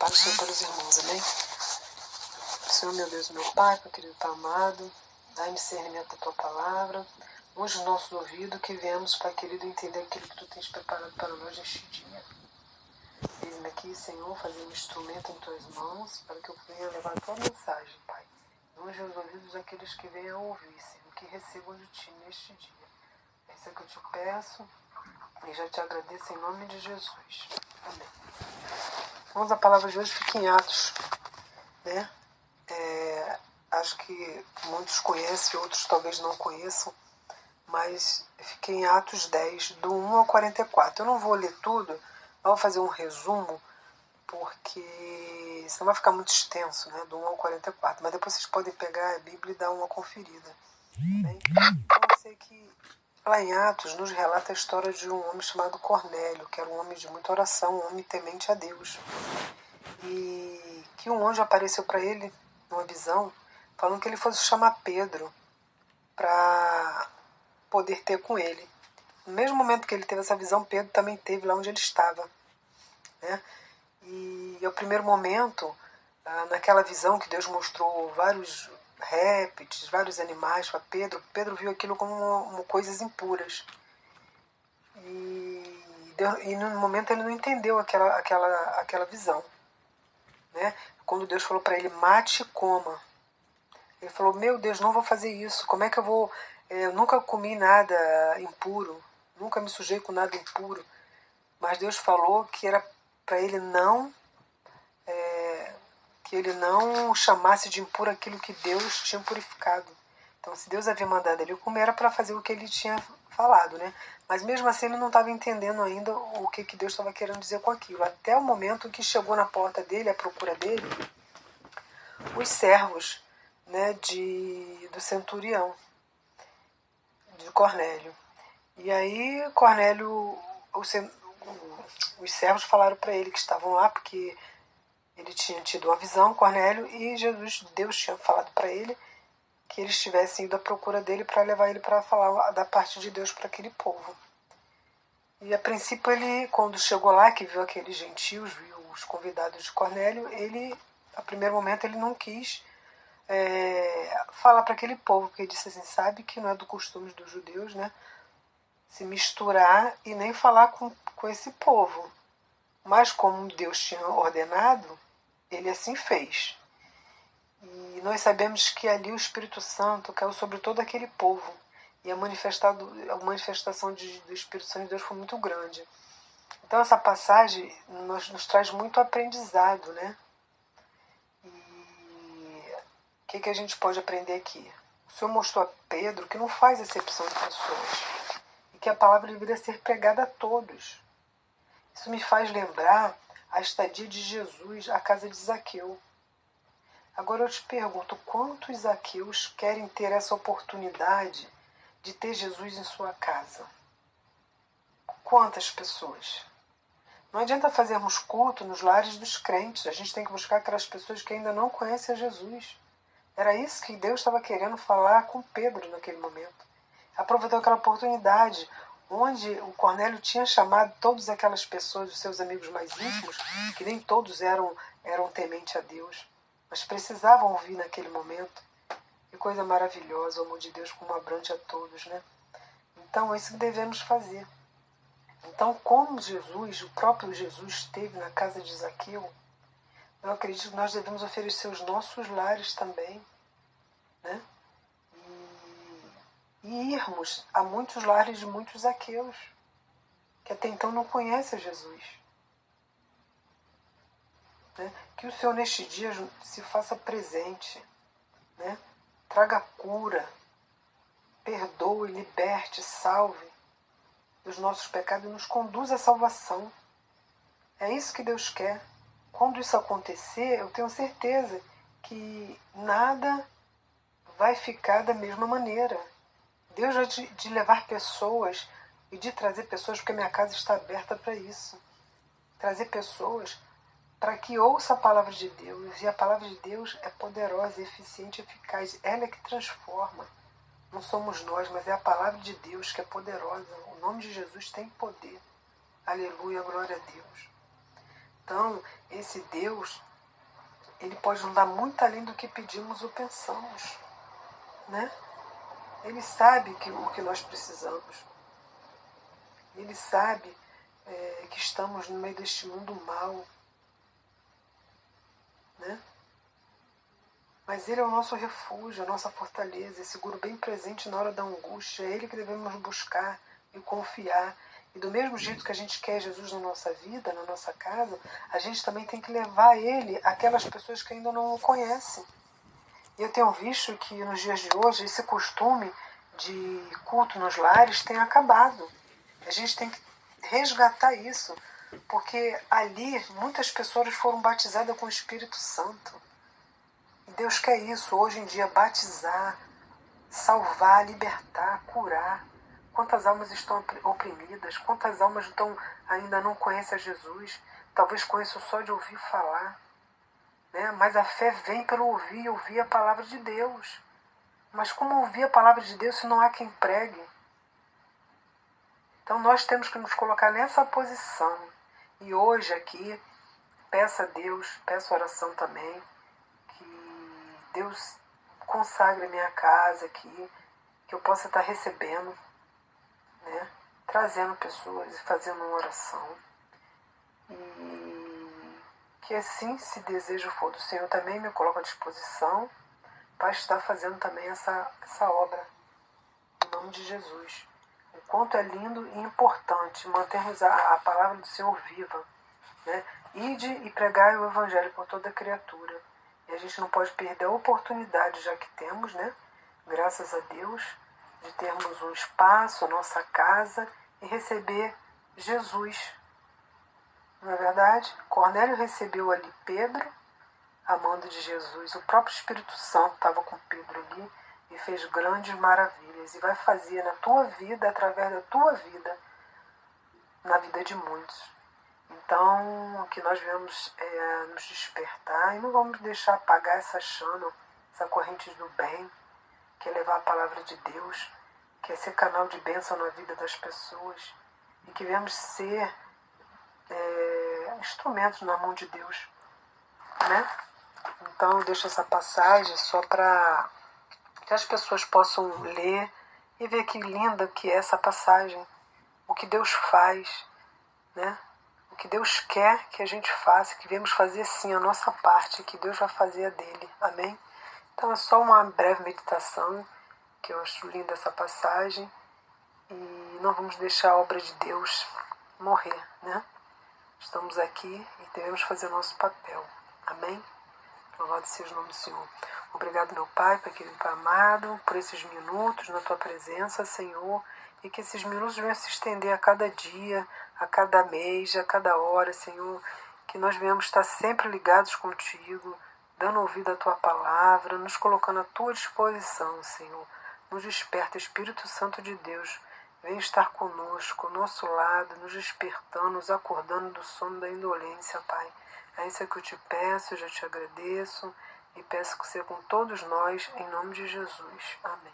Paz do Senhor para os irmãos, amém? Senhor, meu Deus, meu Pai, meu querido Pai amado, dá-me discernimento da Tua palavra, unge os nossos ouvidos, que venhamos, Pai querido, entender aquilo que Tu tens preparado para nós neste dia. Eis-me aqui, Senhor, fazer um instrumento em Tuas mãos, para que eu venha levar a Tua mensagem, Pai. Unge os ouvidos daqueles que venham a ouvir, Senhor, que recebam de Ti neste dia. É isso que eu te peço e já te agradeço em nome de Jesus. Amém. Vamos à palavra de hoje, fica em Atos, né? Acho que muitos conhecem, outros talvez não conheçam, mas fiquei em Atos 10, do 1 ao 44. Eu não vou ler tudo, eu vou fazer um resumo, porque senão vai ficar muito extenso, né? Do 1 ao 44. Mas depois vocês podem pegar a Bíblia e dar uma conferida. Bem? Então eu sei que lá em Atos nos relata a história de um homem chamado Cornélio, que era um homem de muita oração, um homem temente a Deus. E que um anjo apareceu para ele numa visão, falando que ele fosse chamar Pedro para poder ter com ele. No mesmo momento que ele teve essa visão, Pedro também teve lá onde ele estava, né? E ao primeiro momento, naquela visão que Deus mostrou vários répteis, vários animais para Pedro, Pedro viu aquilo como coisas impuras. E no momento ele não entendeu aquela visão, né? Quando Deus falou para ele, mate e coma. Ele falou, meu Deus, não vou fazer isso. Como é que eu vou... Eu nunca comi nada impuro. Nunca me sujei com nada impuro. Mas Deus falou que era para ele não... que ele não chamasse de impuro aquilo que Deus tinha purificado. Então, se Deus havia mandado ele comer, era para fazer o que ele tinha falado, né? Mas mesmo assim ele não estava entendendo ainda o que Deus estava querendo dizer com aquilo. Até o momento que chegou na porta dele, à procura dele, os servos, né, do centurião, de Cornélio. E aí Cornélio, os servos falaram para ele que estavam lá porque ele tinha tido uma visão, Cornélio, e Deus tinha falado para ele que eles tivessem ido à procura dele para levar ele para falar da parte de Deus para aquele povo. E a princípio ele, quando chegou lá, que viu aqueles gentios, viu os convidados de Cornélio, ele, a primeiro momento, ele não quis falar para aquele povo, porque ele disse assim, sabe que não é do costume dos judeus, né, se misturar e nem falar com esse povo. Mas como Deus tinha ordenado, ele assim fez. E nós sabemos que ali o Espírito Santo caiu sobre todo aquele povo. E a manifestação do Espírito Santo de Deus foi muito grande. Então essa passagem nos traz muito aprendizado, né? E o que a gente pode aprender aqui? O Senhor mostrou a Pedro que não faz acepção de pessoas. E que a palavra deveria ser pregada a todos. Isso me faz lembrar a estadia de Jesus à casa de Zaqueu. Agora eu te pergunto, quantos Zaqueus querem ter essa oportunidade de ter Jesus em sua casa? Quantas pessoas? Não adianta fazermos culto nos lares dos crentes, a gente tem que buscar aquelas pessoas que ainda não conhecem a Jesus. Era isso que Deus estava querendo falar com Pedro naquele momento. Aproveitou aquela oportunidade onde o Cornélio tinha chamado todas aquelas pessoas, os seus amigos mais íntimos, que nem todos eram tementes a Deus, mas precisavam ouvir naquele momento. Que coisa maravilhosa, o amor de Deus como abrange a todos, né? Então é isso que devemos fazer. Então, como Jesus, o próprio Jesus esteve na casa de Zaqueu, eu acredito que nós devemos oferecer os nossos lares também, né? E irmos a muitos lares de muitos Zaqueus, que até então não conhecem Jesus. Né? Que o Senhor neste dia se faça presente, né? Traga cura, perdoe, liberte, salve dos nossos pecados e nos conduza à salvação. É isso que Deus quer. Quando isso acontecer, eu tenho certeza que nada vai ficar da mesma maneira. Deus vai de levar pessoas e de trazer pessoas, porque minha casa está aberta para isso. Trazer pessoas para que ouça a palavra de Deus. E a palavra de Deus é poderosa, eficiente, eficaz. Ela é que transforma. Não somos nós, mas é a palavra de Deus que é poderosa. O nome de Jesus tem poder. Aleluia, glória a Deus. Então, esse Deus, ele pode nos dar muito além do que pedimos ou pensamos, né? Ele sabe o que nós precisamos. Ele sabe que estamos no meio deste mundo mal, né? Mas Ele é o nosso refúgio, a nossa fortaleza, é seguro bem presente na hora da angústia. É Ele que devemos buscar e confiar. E do mesmo jeito que a gente quer Jesus na nossa vida, na nossa casa, a gente também tem que levar Ele àquelas pessoas que ainda não o conhecem. E eu tenho visto que nos dias de hoje esse costume de culto nos lares tem acabado. A gente tem que resgatar isso, porque ali muitas pessoas foram batizadas com o Espírito Santo. E Deus quer isso hoje em dia, batizar, salvar, libertar, curar. Quantas almas estão oprimidas, quantas almas ainda não conhecem a Jesus, talvez conheçam só de ouvir falar. Né? Mas a fé vem pelo ouvir a palavra de Deus. Mas como ouvir a palavra de Deus se não há quem pregue? Então nós temos que nos colocar nessa posição. E hoje aqui, peço a Deus, peço oração também, que Deus consagre a minha casa aqui, que eu possa estar recebendo, né? Trazendo pessoas e fazendo uma oração. E que assim, se desejo for do Senhor, também me coloco à disposição para estar fazendo também essa obra, em nome de Jesus. O quanto é lindo e importante mantermos a palavra do Senhor viva, né? Ide e pregai o Evangelho por toda criatura. E a gente não pode perder a oportunidade, já que temos, né? Graças a Deus, de termos um espaço, a nossa casa, e receber Jesus. Não é verdade? Cornélio recebeu ali Pedro, amando de Jesus. O próprio Espírito Santo estava com Pedro ali e fez grandes maravilhas. E vai fazer na tua vida, através da tua vida, na vida de muitos. Então, que nós venhamos nos despertar e não vamos deixar apagar essa chama, essa corrente do bem, que é levar a palavra de Deus, que é ser canal de bênção na vida das pessoas e que venhamos ser instrumentos na mão de Deus, né? Então eu deixo essa passagem só para que as pessoas possam ler e ver que linda que é essa passagem, o que Deus faz, né? O que Deus quer que a gente faça, que viemos fazer sim a nossa parte, que Deus vai fazer a dele. Amém? Então é só uma breve meditação, que eu acho linda essa passagem, e não vamos deixar a obra de Deus morrer, né? Estamos aqui e devemos fazer o nosso papel. Amém? Louvado seja o nome do Senhor. Obrigado, meu Pai, Pai querido, Pai amado, por esses minutos na Tua presença, Senhor, e que esses minutos venham se estender a cada dia, a cada mês, a cada hora, Senhor, que nós venhamos estar sempre ligados contigo, dando ouvido à Tua palavra, nos colocando à Tua disposição, Senhor. Nos desperta, Espírito Santo de Deus, vem estar conosco, ao nosso lado, nos despertando, nos acordando do sono da indolência, Pai. É isso que eu te peço, eu já te agradeço e peço que seja com todos nós, em nome de Jesus. Amém.